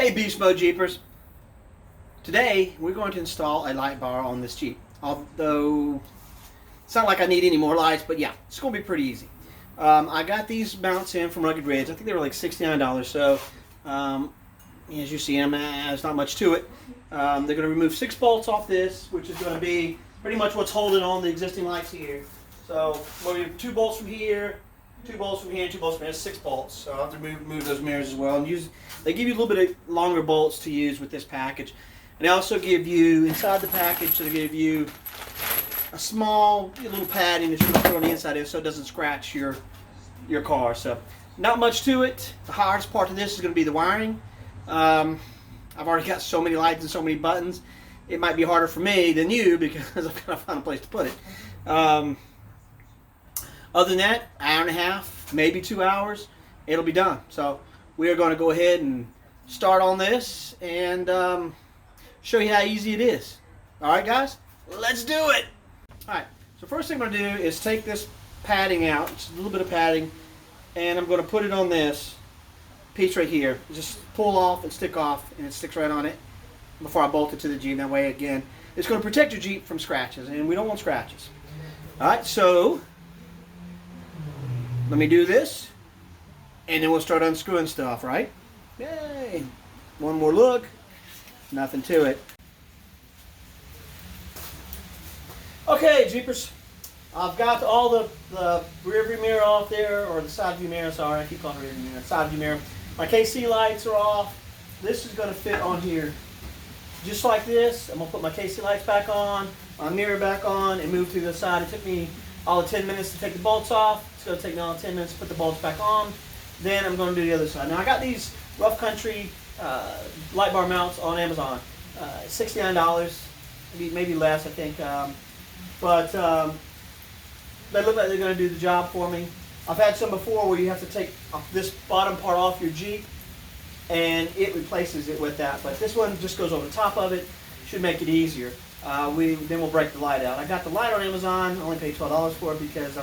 Hey Beast Mode Jeepers! Today we're going to install a light bar on this Jeep. Although it's not like I need any more lights, but yeah, it's going to be pretty easy. I got these mounts in from Rugged Ridge. I think they were like $69. So as you see them, there's not much to it. They're going to remove 6 bolts off this, which is going to be pretty much what's holding on the existing lights here. So we have 2 bolts from here, 2 bolts from here, 2 bolts from here, 6 bolts. So I'll have to move those mirrors as well. And they give you a little bit of longer bolts to use with this package. And they also give you, inside the package, they give you a small little padding that you can put on the inside of it so it doesn't scratch your car. So not much to it. The hardest part of this is going to be the wiring. I've already got so many lights and so many buttons. It might be harder for me than you because I've got to find a place to put it. Other than that, hour and a half, maybe 2 hours, it'll be done. So we are going to go ahead and start on this and show you how easy it is. Alright guys, let's do it! Alright, so first thing I'm going to do is take this padding out, just a little bit of padding, and I'm going to put it on this piece right here. Just pull off and stick off, and it sticks right on it before I bolt it to the Jeep. That way, again, it's going to protect your Jeep from scratches, and we don't want scratches. Alright, so let me do this, and then we'll start unscrewing stuff, right? Yay! One more look. Nothing to it. Okay, Jeepers. I've got all the rear view mirror off there, or the side view mirror, sorry, I keep calling it rear view mirror, side view mirror. My KC lights are off. This is going to fit on here. Just like this, I'm going to put my KC lights back on, my mirror back on, and move to the side. It took me all of 10 minutes to take the bolts off. It's going to take me all of 10 minutes to put the bolts back on. Then I'm going to do the other side. Now I got these Rough Country light bar mounts on Amazon. $69, maybe less I think. But they look like they're going to do the job for me. I've had some before where you have to take this bottom part off your Jeep and it replaces it with that. But this one just goes over the top of it. Should make it easier. Then we'll break the light out. I got the light on Amazon. Only paid $12 for it because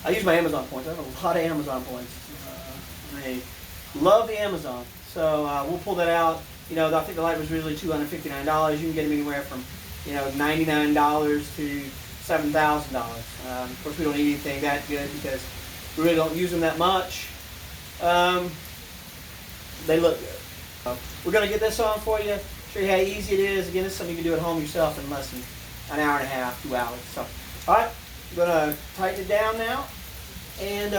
I use my Amazon points. I have a lot of Amazon points. I love the Amazon. So we'll pull that out. You know, I think the light was originally $259. You can get them anywhere from, $99 to $7,000. Of course, we don't need anything that good because we really don't use them that much. They look good. We're going to get this on for you, show you how easy it is. Again, this is something you can do at home yourself in less than an hour and a half, 2 hours. So, all right, I'm going to tighten it down now, and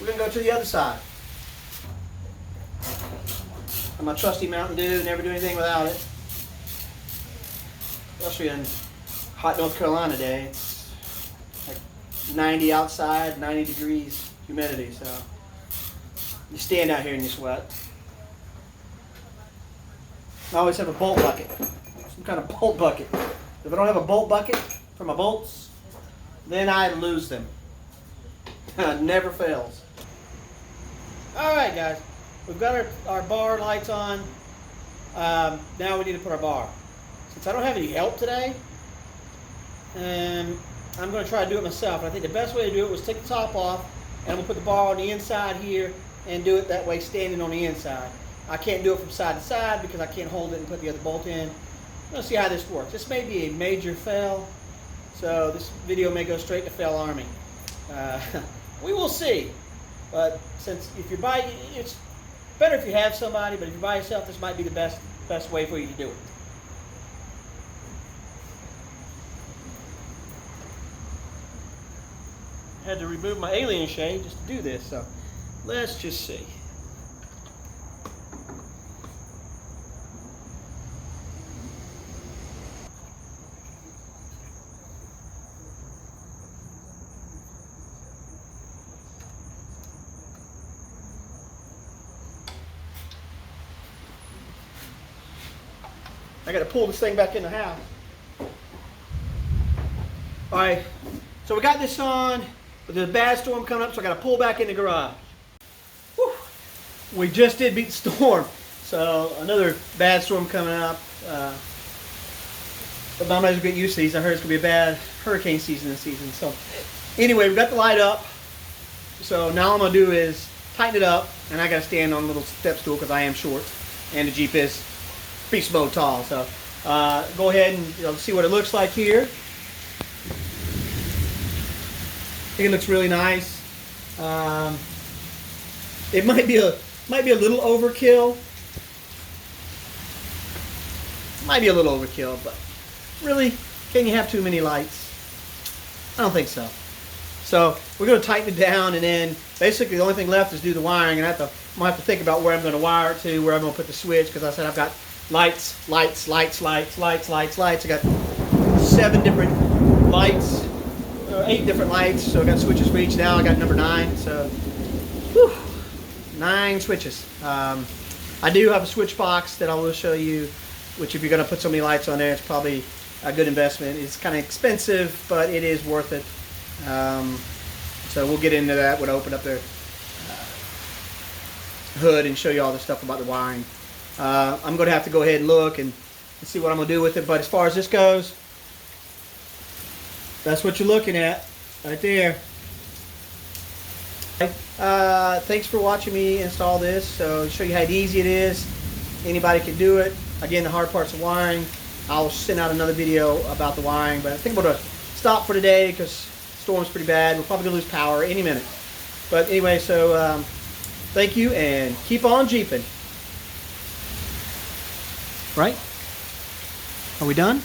we're going to go to the other side. My trusty Mountain Dew, never do anything without it. Especially in hot North Carolina day. It's like 90 outside, 90 degrees humidity, so you stand out here and you sweat. I always have a bolt bucket, some kind of bolt bucket. If I don't have a bolt bucket for my bolts, then I lose them. It never fails. Alright guys, we've got our bar lights on. Now we need to put our bar. Since I don't have any help today, I'm going to try to do it myself. I think the best way to do it was take the top off, and I'm going to put the bar on the inside here and do it that way standing on the inside. I can't do it from side to side because I can't hold it and put the other bolt in. Let's see how this works. This may be a major fail, so this video may go straight to fail army. We will see. But since it's better if you have somebody, but if you're by yourself, this might be the best way for you to do it. I had to remove my alien shade just to do this, so let's just see. I got to pull this thing back in the house. All right, so we got this on. But there's a bad storm coming up, so I got to pull back in the garage. Whew. We just did beat the storm, so another bad storm coming up. But I might as well get used to these. I heard it's going to be a bad hurricane season this season. So anyway, we've got the light up. So now all I'm going to do is tighten it up, and I got to stand on a little step stool because I am short. and the Jeep is beast mode tall. So go ahead and see what it looks like here. I think it looks really nice. It might be a little overkill. Might be a little overkill, but really, can you have too many lights? I don't think so. So we're going to tighten it down, and then basically the only thing left is do the wiring. And I'm going to have to think about where I'm going to wire it to, where I'm going to put the switch, because I said I've got lights. I got 7 different lights, 8 different lights. So I got switches for each now. I got number 9. So, whew, 9 switches. I do have a switch box that I will show you, which if you're going to put so many lights on there, it's probably a good investment. It's kind of expensive, but it is worth it. So we'll get into that when I open up the hood and show you all the stuff about the wiring. I'm going to have to go ahead and look and see what I'm going to do with it. But as far as this goes, that's what you're looking at right there. Thanks for watching me install this. So show you how easy it is. Anybody can do it. Again, the hard part's the wiring. I'll send out another video about the wiring, but I think I'm going to stop for today because the storm's pretty bad. We're probably going to lose power any minute. But anyway, so thank you, and keep on Jeeping. Right? Are we done?